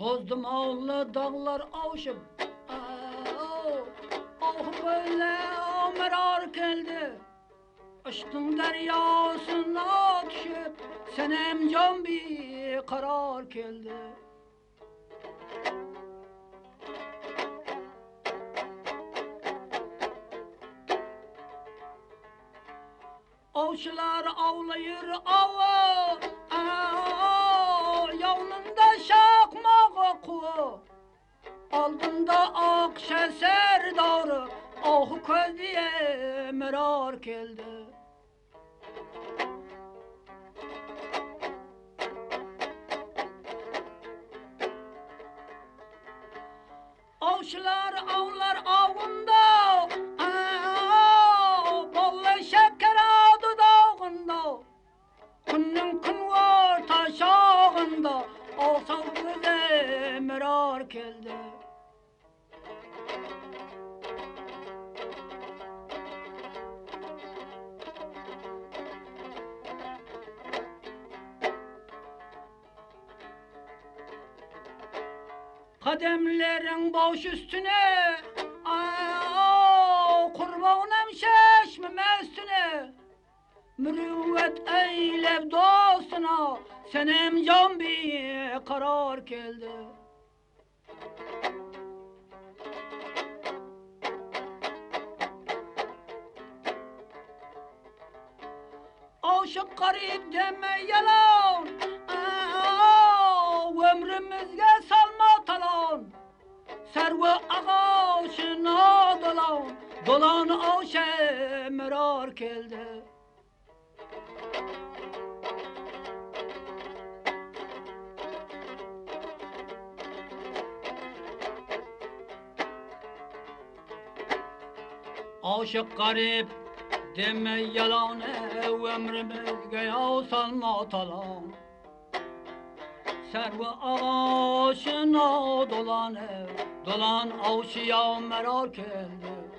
Bozdum ağlı dağlar avşıp ah böyle merar geldi. Aşkın deryasına düşüp senem can bir karar geldi. Avşılar avlayır avı yanında şakmağı kuğu. Aldında akşeser doğru ah köz diye merar geldi. Avşılar avlar avında ballı şeker adı dağında. Günün gün var taşağında olsan göze merar geldi. Kademlerin baş üstüne kurbanım şaşmeme üstüne. Mürüvvet eylep dostuna senem can bir karar geldi. Aşık garip deme yalan ömrümüzge salma talan. Serve ağaçına dolan dolan aşe merar geldi. Aşık garip deme yalan ömrümüzge ya salma talan. Serve ağaçına dolan dolan avşıya merak geldi.